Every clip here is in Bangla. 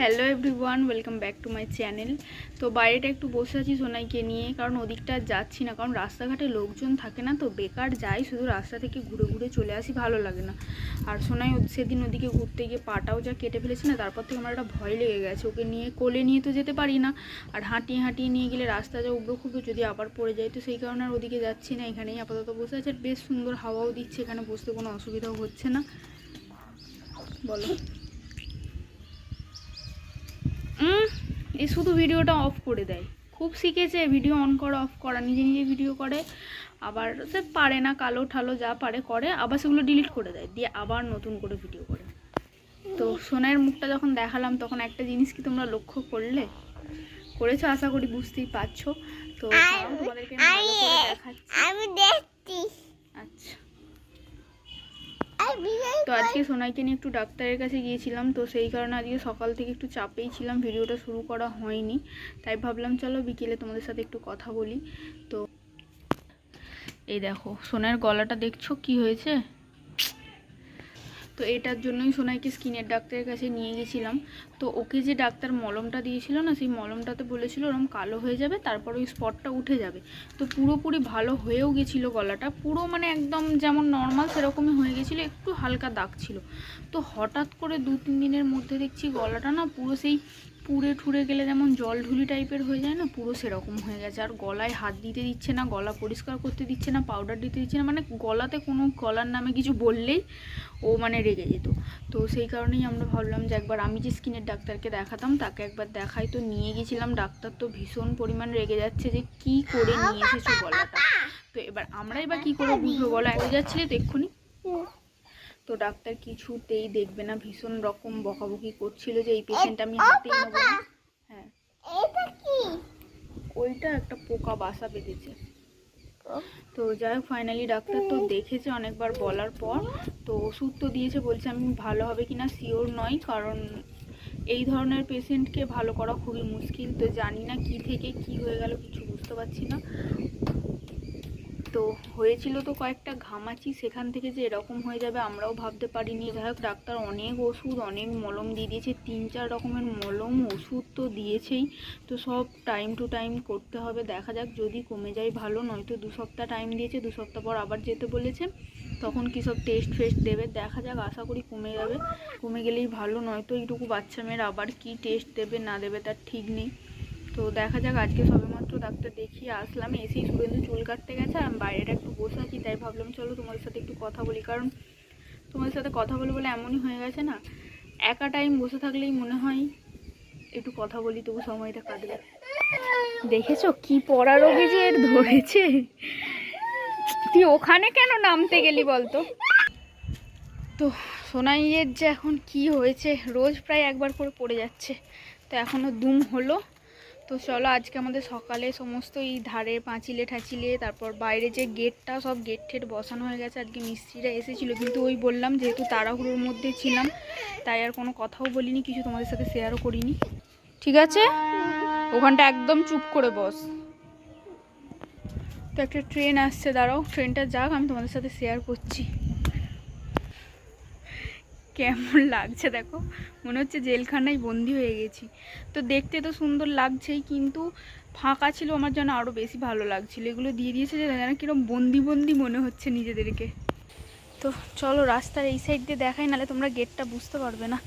Hello everyone, welcome back to my channel. তো বাইরেটা একটু বসে আছি সোনাইকে নিয়ে, কারণ ওদিকটা যাচ্ছি না, কারণ রাস্তাঘাটে লোকজন থাকে না, তো বেকার যাই শুধু রাস্তা থেকে ঘুরে ঘুরে চলে আসি, ভালো লাগে না। আর সোনাই সেদিন ওদিকে ঘুরতে গিয়ে পাটাও যা কেটে ফেলেছে না, তারপর থেকে আমার একটা ভয় লেগে গেছে। ওকে নিয়ে কোলে নিয়ে তো যেতে পারি না, আর হাঁটিয়ে হাঁটিয়ে নিয়ে গেলে রাস্তা যা উবড়ো খুবড়ো, যদি আবার পড়ে যায়, তো সেই কারণে আর ওদিকে যাচ্ছি না, এখানেই আপাতত বসে আছে। বেশ সুন্দর হাওয়াও দিচ্ছে, এখানে বসতে কোনো অসুবিধাও হচ্ছে না। বলো, এই শুধু ভিডিওটা অফ করে দেয়, খুব শিখেছে ভিডিও অন করা অফ করা, নিজে নিজে ভিডিও করে, আবার সে পারে না, কালো ঠালো যা পারে করে, আবার সেগুলো ডিলিট করে দেয়, দিয়ে আবার নতুন করে ভিডিও করে। তো সোনাইয়ের মুখটা যখন দেখালাম, তখন একটা জিনিস কি তোমরা লক্ষ্য করেছো আশা করি, বুঝতেই পারছো। তো তোমাদেরকে ভালো করে দেখাচ্ছি। আচ্ছা, তো আজকে সোনাইকে নিয়ে একটু ডাক্তারের কাছে গিয়েছিলাম, তো সেই কারণে আজকে সকাল থেকে একটু চাপেই ছিলাম, ভিডিওটা শুরু করা হয়নি। তাই ভাবলাম চলো বিকেলে তোমাদের সাথে একটু কথা বলি। তো এই দেখো সোনাইয়ের গলাটা দেখছো কি হয়েছে। তো এটার জন্যই সোনাইকে স্কিনের ডাক্তারের কাছে নিয়ে গেছিলাম। তো ওকে যে ডাক্তার মলমটা দিয়েছিল না, সেই মলমটাতে বলেছিল ওরকম কালো হয়ে যাবে, তারপর ওই স্পটটা উঠে যাবে। তো পুরোপুরি ভালো হয়েও গেছিলো, গলাটা পুরো মানে একদম যেমন নর্মাল সেরকমই হয়ে গেছিলো, একটু হালকা দাগ ছিল। তো হঠাৎ করে 2-3 দিনের মধ্যে দেখছি গলাটা না পুরো সেই পুড়ে ঠুরে গেলে যেমন জল ঢুলি টাইপের হয়ে যায় না, পুরো সেরকম হয়ে গেছে। আর গলায় হাত দিতে দিচ্ছে না, গলা পরিষ্কার করতে দিচ্ছে না, পাউডার দিতে দিচ্ছে না, মানে গলাতে কোনো গলার নামে কিছু বললেই ও মানে রেগে যেত। তো সেই কারণেই আমরা ভাবলাম যে একবার আমি যে স্কিনের ডাক্তারকে দেখাতাম তাকে একবার দেখাই। তো নিয়ে গেছিলাম, ডাক্তার তো ভীষণ পরিমাণ রেগে যাচ্ছে যে কি করে নিয়ে এসেছো গলাটা। তো এবার আমরাই বা কী করে বুঝবো বলো, এত যাচ্ছিলে তো এক্ষুনি। তো ডাক্তার কিছুতেই দেখবে না, ভীষণ রকম বকাবকি করছিল যে এই পেশেন্ট আমি হাতেই নেবো না। হ্যাঁ, ওইটা একটা পোকা বাসা বেঁধেছে। তো যাই হোক, ফাইনালি ডাক্তার তো দেখেছে অনেকবার বলার পর, তো ওষুধ তো দিয়েছে, বলছে আমি ভালো হবে কিনা শিওর নয়, কারণ এই ধরনের পেশেন্টকে ভালো করা খুবই মুশকিল। তো জানি না কি থেকে কি হয়ে গেল, কিছু বুঝতে পারছি না। তো হয়েছিল তো কয়েকটা ঘামাচি, সেখান থেকে যে এরকম হয়ে যাবে আমরাও ভাবতে পারিনি। যাই হোক, ডাক্তার অনেক ওষুধ অনেক মলম দিয়ে দিয়েছে, 3-4 রকমের মলম ওষুধ তো দিয়েছেই। তো সব টাইম টু টাইম করতে হবে, দেখা যাক যদি কমে যায় ভালো, নয়তো 2 সপ্তাহ টাইম দিয়েছে, 2 সপ্তাহ পর আবার যেতে বলেছে, তখন কী সব টেস্ট ফেস্ট দেবে, দেখা যাক, আশা করি কমে যাবে। কমে গেলেই ভালো, নয়তো এইটুকু বাচ্চা মেয়ের আবার কি টেস্ট দেবে না দেবে তার ঠিক নেই। তো দেখা যাক, আজকে সবেমাত্র ডাক্তার দেখিয়ে আসলাম, এসেই শুভেন্দু চুল কাটতে গেছে, আর বাইরেটা একটু বসে আছি, তাই ভাবলাম চলো তোমাদের সাথে একটু কথা বলি। কারণ তোমাদের সাথে কথা বলে বলে এমনই হয়ে গেছে না, একা টাইম বসে থাকলেই মনে হয় একটু কথা বলি, তবু সময়টা কাটবে। দেখেছো কি পড়া রোগে যে এর ধরেছে। তুই ওখানে কেন নামতে গেলি বলতো। তো সোনাইয়ের যে এখন কি হয়েছে, রোজ প্রায় একবার করে পড়ে যাচ্ছে, তো এখনও দুম হলো। তো চলো, আজকে আমাদের সকালে সমস্ত এই ধারে পাঁচিলে ঠাচিলে, তারপর বাইরে যে গেটটা, সব গেট ঠেট বসানো হয়ে গেছে। আজকে মিস্ত্রিরা এসেছিলো, কিন্তু ওই বললাম যেহেতু তাড়াহুড়োর মধ্যে ছিলাম, তাই আর কোনো কথাও বলিনি, কিছু তোমাদের সাথে শেয়ারও করিনি। ঠিক আছে, ওখানটা একদম চুপ করে বস। তো একটা ট্রেন আসছে, দাঁড়াও ট্রেনটা যাক, আমি তোমাদের সাথে শেয়ার করছি। কেমন লাগছে দেখো, মনে হচ্ছে জেলখানায় বন্দি হয়ে গেছি। তো দেখতে তো সুন্দর লাগছেই, কিন্তু ফাঁকা ছিল আমার যেন আরও বেশি ভালো লাগছিল। এগুলো দিয়ে দিয়েছে যে যেন কিরকম বন্দি বন্দি মনে হচ্ছে নিজেদেরকে। তো চলো রাস্তার এই সাইড দিয়ে দেখাই, নাহলে তোমরা গেটটা বুঝতে পারবে না।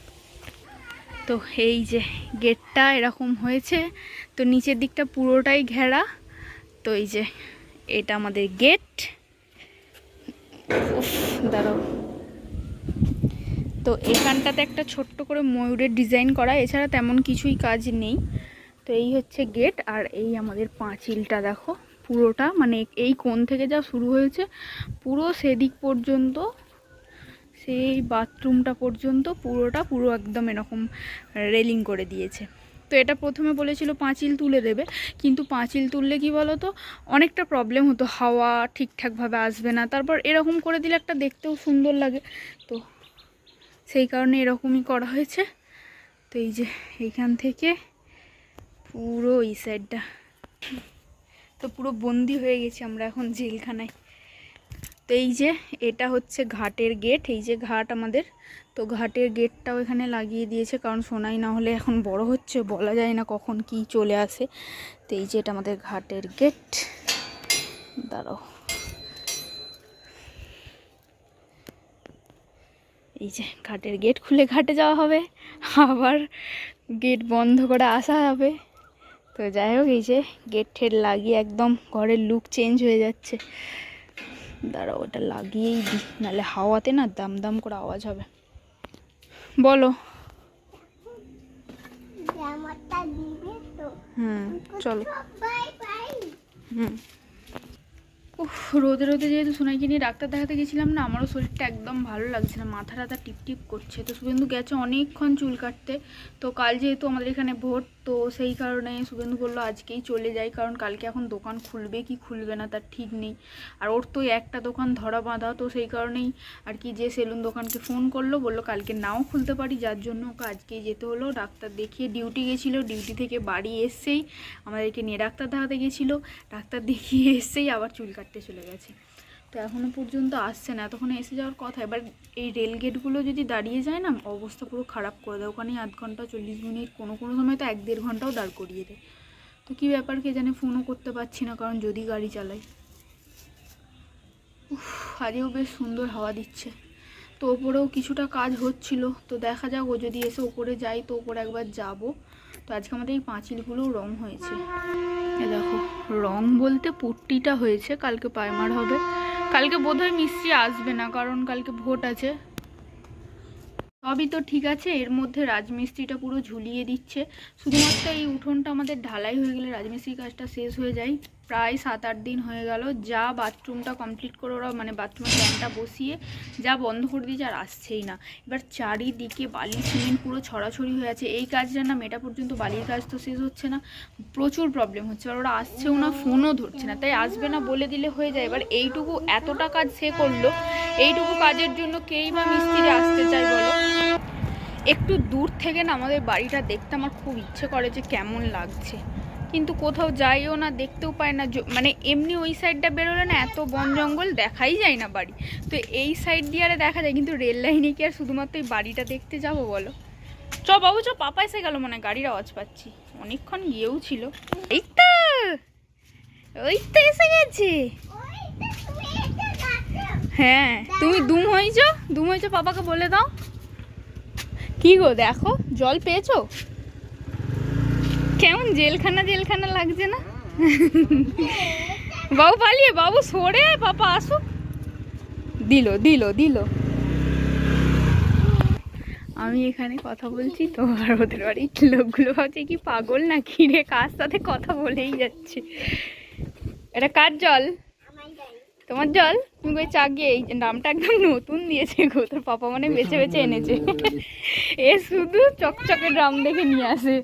তো এই যে গেটটা এরকম হয়েছে, তো নিচের দিকটা পুরোটাই ঘেরা। তো এই যে এটা আমাদের গেট। দাঁড়াও, তো এখানটাতে একটা ছোট্ট করে ময়ূরের ডিজাইন করা, এছাড়া তেমন কিছুই কাজ নেই। তো এই হচ্ছে গেট, আর এই আমাদের পাঁচিলটা দেখো পুরোটা, মানে এই কোণ থেকে যা শুরু হয়েছে পুরো সেদিক পর্যন্ত, সেই বাথরুমটা পর্যন্ত পুরো একদম এরকম রেলিং করে দিয়েছে। তো এটা প্রথমে বলেছিল পাঁচিল তুলে দেবে, কিন্তু পাঁচিল তুললে কি বলো তো অনেকটা প্রবলেম হতো, হাওয়া ঠিকঠাকভাবে আসবে না, তারপর এরকম করে দিলে একটা দেখতেও সুন্দর লাগে, তো সেই কারণে এরকমই করা হয়েছে। তো এই যে এইখান থেকে পুরো এই সাইডটা, তো পুরো বন্দি হয়ে গেছি আমরা এখন জেলখানায়। তো এই যে এটা হচ্ছে ঘাটের গেট, এই যে ঘাট আমাদের। তো ঘাটের গেটটাও এখানে লাগিয়ে দিয়েছে, কারণ সোনাই না হলে এখন বড় হচ্ছে, বলা যায় না কখন কি চলে আসে। তো এই যে এটা আমাদের ঘাটের গেট। দাঁড়াও, এই যে ঘাটের গেট খুলে ঘাটে যাওয়া হবে, আবার গেট বন্ধ করে আসা হবে। তো যাই হোক, এই যে গেট ঠেট লাগিয়ে একদম ঘরের লুক চেঞ্জ হয়ে যাচ্ছে। দাঁড়াও, ওটা লাগিয়েই দিই, নাহলে হাওয়াতে না দাম দাম করে আওয়াজ হবে। বলো। চলো। হুম। উফ, রোদে রোদে যেহেতু সোনাইকে নিয়ে ডাক্তার দেখাতে গেছিলাম না, আমারও শরীরটা একদম ভালো লাগছে না, মাথা টাথা টিপ টিপ করছে। তো শুভেন্দু গেছে অনেকক্ষণ চুল কাটতে। তো কাল যেহেতু আমাদের এখানে ভোট, তো সেই কারণে শুভেন্দু বললো আজকেই চলে যাই, কারণ কালকে এখন দোকান খুলবে কি খুলবে না তার ঠিক নেই। আর ওর তো একটা দোকান ধরা বাঁধা, তো সেই কারণেই আর কি যে সেলুন দোকানকে ফোন করলো, বললো কালকে নাও খুলতে পারি, যার জন্য ওকে আজকেই যেতে হলো। ডাক্তার দেখিয়ে ডিউটি গেছিলো, ডিউটি থেকে বাড়ি এসেই আমাদেরকে নিয়ে ডাক্তার দেখাতে গেছিলো, ডাক্তার দেখিয়ে এসেই আবার চুল কাটতে চলে গেছে। তো এখনও পর্যন্ত আসছে না, তখন এসে যাওয়ার কথা। এবার এই রেল গেটগুলো যদি দাঁড়িয়ে যায় না, অবস্থা পুরো খারাপ করে দেয়। ওখানে আধ ঘন্টা 40 মিনিট, কোনো কোনো সময় তো 1-1.5 ঘন্টাও দাঁড় করিয়ে দেয়। তো কী ব্যাপার কে জানে, ফোনও করতে পারছি না, কারণ যদি গাড়ি চালাই। আজও বেশ সুন্দর হাওয়া দিচ্ছে। তো ওপরেও কিছুটা কাজ হচ্ছিল, তো দেখা যাক, ও যদি এসে ওপরে যাই তো ওপরে একবার যাব। তো আজকে আমাদের এই পাঁচিলগুলোও রং হয়েছে, এ দেখো, রং বলতে পুট্টিটা হয়েছে, কালকে প্রাইমার হবে। কালকে বোধহয় মিস্ত্রি আসবে না, কারণ কালকে ভোট আছে। সবই তো ঠিক আছে, এর মধ্যে রাজমিস্ত্রিটা পুরো ঝুলিয়ে দিচ্ছে। শুধুমাত্র এই উঠোনটা আমাদের ঢালাই হয়ে গেলে রাজমিস্ত্রির কাজটা শেষ হয়ে যায়। প্রায় 7-8 দিন হয়ে গেল, যা বাথরুমটা কমপ্লিট করে ওরা, মানে বাথরুমের প্ল্যানটা বসিয়ে যা বন্ধ করে দিয়েছে, আর আসছেই না। এবার চারিদিকে বালি সিমেন্ট পুরো ছড়াছড়ি হয়ে আছে। এই কাজটা না মেটা পর্যন্ত বালির কাজ তো শেষ হচ্ছে না, প্রচুর প্রবলেম হচ্ছে। আর ওরা আসছেও না, ফোনও ধরছে না, তাই আসবে না বলে দিলে হয়ে যায়। এবার এইটুকু এতটা কাজ সে করলো, এইটুকু কাজের জন্য কেই বা মিস্ত্রি আসতে চায় বলো। একটু দূর থেকে না আমাদের বাড়িটা দেখতে আমার খুব ইচ্ছে করে যে কেমন লাগছে, কিন্তু কোথাও যাইও না, দেখতেও পাই না। মানে এমনি ওই সাইডটা বেরোলে না এত বন জঙ্গল, দেখাই যায় না বাড়ি। তো এই সাইড দিয়ে আরে দেখা যায়, কিন্তু রেল লাইনে কি আর শুধুমাত্র এই বাড়িটা দেখতে যাবো বলো। চ বাবু চ, পাপা এসে গেল, মনে হয় গাড়ির আওয়াজ পাচ্ছি, অনেকক্ষণ গিয়েও ছিল। এই তো, ওই তো এসে গেছে। হ্যাঁ, তুমি দুম হয়েছ, পাপাকে বলে দাও। কি গো, দেখো জল পেয়েছো, কেমন জেলখানা জেলখানা লাগছে না? বাবু পালিয়ে, বাবু সরে, পাপা আসুক। দিল দিল দিল। আমি এখানে কথা বলছি তো, আর ওদের বাড়ির লোকগুলো ভাবছে কি পাগল না কি রে, কার সাথে কথা বলেই যাচ্ছে। এটা কার জল? তোমার জল? তুমি কই চা গিয়ে, এই নামটা একদম নতুন দিয়েছে গো, তোর পাপা মানে বেছে বেছে এনেছে। এ শুধু চকচকে ড্রাম দেখে নিয়ে আসে।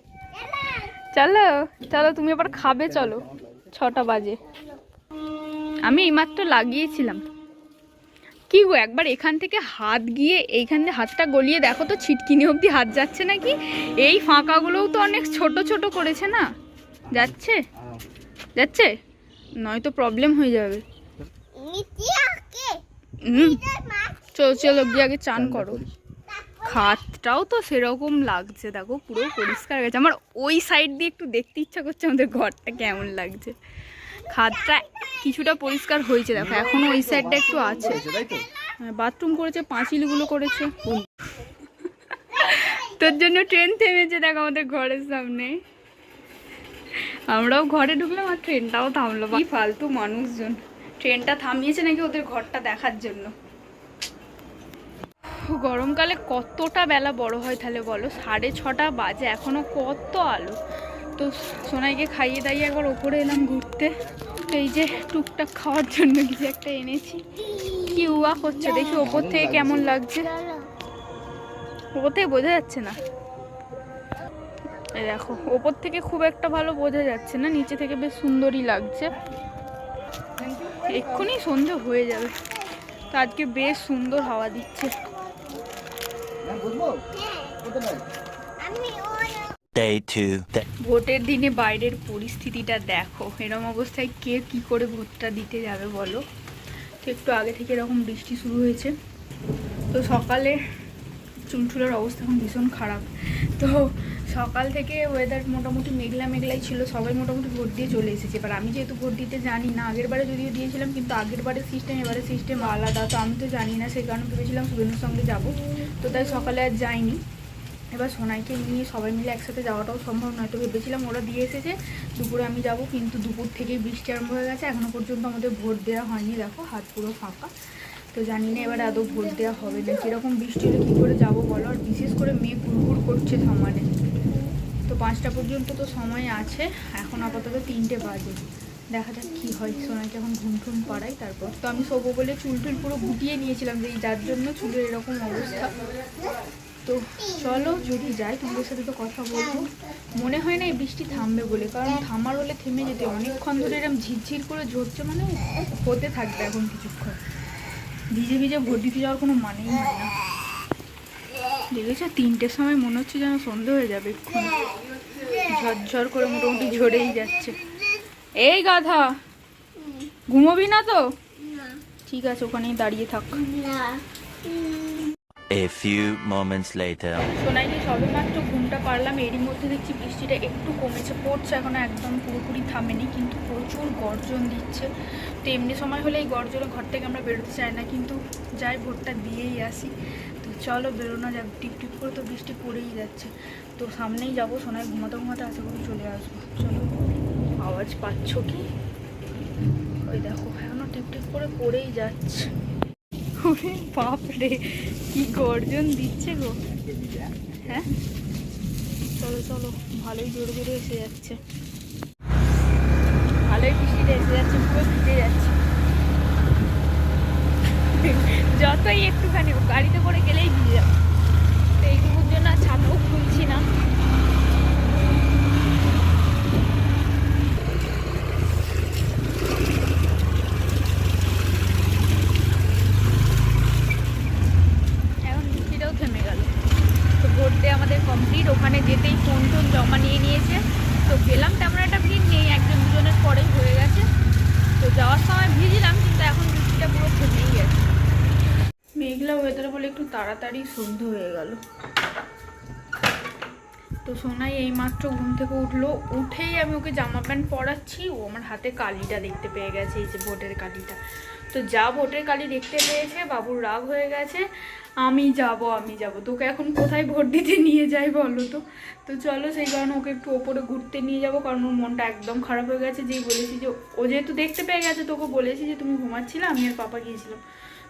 চলো চলো, তুমি আবার খাবে, চলো, 6টা বাজে। আমি এইমাত্র লাগিয়েছিলাম। কি গো, একবার এখান থেকে হাত গিয়ে এইখান দিয়ে হাতটা গলিয়ে দেখো তো, ছিটকিনি অবধি হাত যাচ্ছে নাকি? এই ফাঁকাগুলোও তো অনেক ছোট ছোট করেছে না, যাচ্ছে যাচ্ছে, নয়তো প্রবলেম হয়ে যাবে। চলো চলো, গিয়ে আগে চান করো। খাটটাও তো সেরকম লাগছে, দেখো পুরো পরিষ্কার গেছে। আমার ওই সাইড দিয়ে একটু দেখতে ইচ্ছা করছে আমাদের ঘরটা কেমন লাগছে। খাটটা কিছুটা পরিষ্কার হয়েছে, দেখো এখনো ওই সাইডটা একটু আছে। বাথরুম করেছে, পাঁচিলগুলো করেছে। তোর জন্য ট্রেন থেমেছে, দেখো আমাদের ঘরের সামনে। আমরাও ঘরে ঢুকলাম আর ট্রেনটাও থামলো। কি ফালতু মানুষজন, ট্রেনটা থামিয়েছে নাকি ওদের ঘরটা দেখার জন্য। গরমকালে কতটা বেলা বড় হয় তাহলে বলো, 6:30 বাজে, এখনো কত আলো। তো সোনাইকে খাইয়ে দাইয়ে একবার ওপরে এলাম ঘুরতে। তো এই যে টুকটাক খাওয়ার জন্য কিছু একটা এনেছি। কি উয়া করছে দেখি, ওপর থেকে কেমন লাগছে, ওপর থেকে বোঝা যাচ্ছে না। এই দেখো, ওপর থেকে খুব একটা ভালো বোঝা যাচ্ছে না, নিচে থেকে বেশ সুন্দরই লাগছে। এক্ষুনি সন্ধ্যে হয়ে যাবে। তো আজকে বেশ সুন্দর হাওয়া দিচ্ছে। ভোটের দিনে বাইরের পরিস্থিতিটা দেখো, এরম অবস্থায় কে কি করে ভোটটা দিতে যাবে বলো। তো একটু আগে থেকে এরকম বৃষ্টি শুরু হয়েছে। তো সকালে চুলঠুলের অবস্থা এখন ভীষণ খারাপ। তো সকাল থেকে ওয়েদার মোটামুটি মেঘলা মেঘলাই ছিল, সবাই মোটামুটি ভোট দিয়ে চলে এসেছে। এবার আমি যেহেতু ভোট দিতে জানি না, আগের বারে যদিও দিয়েছিলাম কিন্তু আগের বারের সিস্টেম এবারে সিস্টেম আলাদা, তো আমি তো জানি না, সেই কারণে ভেবেছিলাম শুভেনুর সঙ্গে যাব, তো তাই সকালে আর যাইনি। এবার সোনাইকে নিয়ে সবাই মিলে একসাথে যাওয়াটাও সম্ভব নয়, তো ভেবেছিলাম ওরা দিয়ে এসেছে দুপুরে আমি যাব, কিন্তু দুপুর থেকেই বৃষ্টি আরম্ভ হয়ে গেছে। এখনও পর্যন্ত আমাদের ভোট দেওয়া হয়নি, দেখো হাত পুরো ফাঁকা। তো জানি না এবার আদৌ ভোট দেওয়া হবে না, কীরকম বৃষ্টি হলে কী করে যাবো বলো, আর বিশেষ করে মেঘ ঘুরঘুর করছে সমানে। তো 5টা পর্যন্ত তো সময় আছে, এখন আপাতত 3টে বাজে, দেখা যাক কী হয়। সোনাইকে এখন ঘুম টুম পাড়াই তারপর। তো আমি শোবো বলে চুল টুল পুরো গুটিয়ে নিয়েছিলাম, যে যার জন্য চুলের এরকম অবস্থা। তো চলো যদি যাই তোমাদের সাথে তো কথা বলবো। মনে হয় না এই বৃষ্টি থামবে বলে, কারণ থামার হলে থেমে যেতে, অনেকক্ষণ ধরে এরকম ঝিরঝির করে ঝরছে, মানে হতে থাকবে এখন কিছুক্ষণ। ভিজে ভিজে ভোট দিতে যাওয়ার কোনো মানেই হয় না। দেখেছো 3টের সময় মনে হচ্ছে যেন সন্ধে হয়ে যাবে, এক্ষুনি ঝরঝর করে মোটামুটি ঝরেই যাচ্ছে। এই গাধা, ঘুমোবি না তো? ঠিক আছে, ওখানেই দাঁড়িয়ে থাক। A few moments later. সোনাইনি সবে মাত্র ঘুমটা পারলাম, এরই মধ্যে দেখছি বৃষ্টিটা একটু কমেছে, পড়ছে এখনো, একদম পুরোপুরি থামেনি, কিন্তু প্রচুর গর্জন দিচ্ছে। তো এমনি সময় হলে এই গর্জনে ঘর থেকে আমরা বেরোতে চাই না, কিন্তু যাই ভোটটা দিয়েই আসি। তো চলো বেরোনো যাক, টিপ টিপ করে তো বৃষ্টি পড়েই যাচ্ছে। তো সামনেই যাবো, সোনাই ঘুমাতে ঘুমাতে আশা করি চলে আসবো। চলো, আওয়াজ পাচ্ছ কি? ওই দেখো এখনো টিপ টিপ করে পড়েই যাচ্ছে। ওরে বাপ রে, কি গর্জন দিচ্ছে গো। হ্যাঁ চলো চলো, ভালোই জোরে জোরে এসে যাচ্ছে, ভালোই বৃষ্টিটা এসে যাচ্ছে, পুরো ভিজে যাচ্ছে। যতই একটুখানি গাড়িতে করে গেলেই ভিজে যাবে, তো এইটুকুর জন্য ছাতাও খুলছি না। থেমে গেল। তো ভোট দিয়ে আমাদের কমপ্লিট, ওখানে যেতেই ফোন টোন জমা নিয়ে নিয়েছে। তো গেলাম, তেমন একটা ভিড় নেই, 1-2 জনের পরেই হয়ে গেছে। তো যাওয়ার সময় ভিজলাম, কিন্তু এখন বৃষ্টিটা পুরো থেমেই গেছে। মেঘলা ওয়েদার বলে একটু তাড়াতাড়ি সন্ধে হয়ে গেল। তো সোনাই এইমাত্র ঘুম থেকে উঠলো, উঠেই আমি ওকে জামা প্যান্ট পরাচ্ছি, ও আমার হাতে কালিটা দেখতে পেয়ে গেছে, এই যে ভোটের কালিটা। তো যা ভোটের কালি দেখতে পেয়েছে, বাবুর রাগ হয়ে গেছে, আমি যাব তোকে এখন কোথায় ভোট দিতে নিয়ে যাই বলো তো। তো চলো, সেই কারণে ওকে একটু ওপরে ঘুরতে নিয়ে যাবো, কারণ ওর মনটা একদম খারাপ হয়ে গেছে। যেই বলেছি যে ও যেহেতু দেখতে পেয়ে গেছে, তোকে বলেছি যে তুমি ঘুমাচ্ছিলে, আমি আর পাপা গিয়েছিলাম,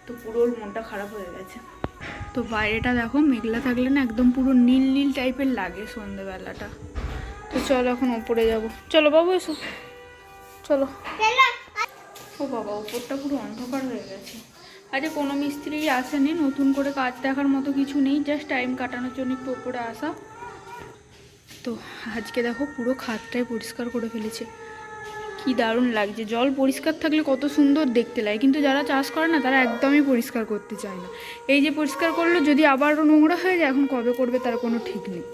তো পুরো ওর মনটা খারাপ হয়ে গেছে। তো বাইরেটা দেখো, মেঘলা থাকলে না একদম পুরো নীল নীল টাইপের লাগে সন্ধ্যেবেলাটা। তো চলো এখন ওপরে যাব, চলো বাবু এসো, চলো। ও বাবা, ওপরটা পুরো অন্ধকার হয়ে গেছে। আজকে কোনো মিস্ত্রি আসেনি, নতুন করে কাজ দেখার মতো কিছু নেই, জাস্ট টাইম কাটানোর জন্য একটু ওপরে আসা। তো আজকে দেখো পুরো খাটটাই পরিষ্কার করে ফেলেছে, কি দারুণ লাগছে। জল পরিষ্কার থাকলে কত সুন্দর দেখতে লাগে, কিন্তু যারা চাষ করে না তারা একদমই পরিষ্কার করতে চায় না। এই যে পরিষ্কার করলো, যদি আবারও নোংরা হয়ে যায়, এখন কবে করবে তার কোনো ঠিক নেই।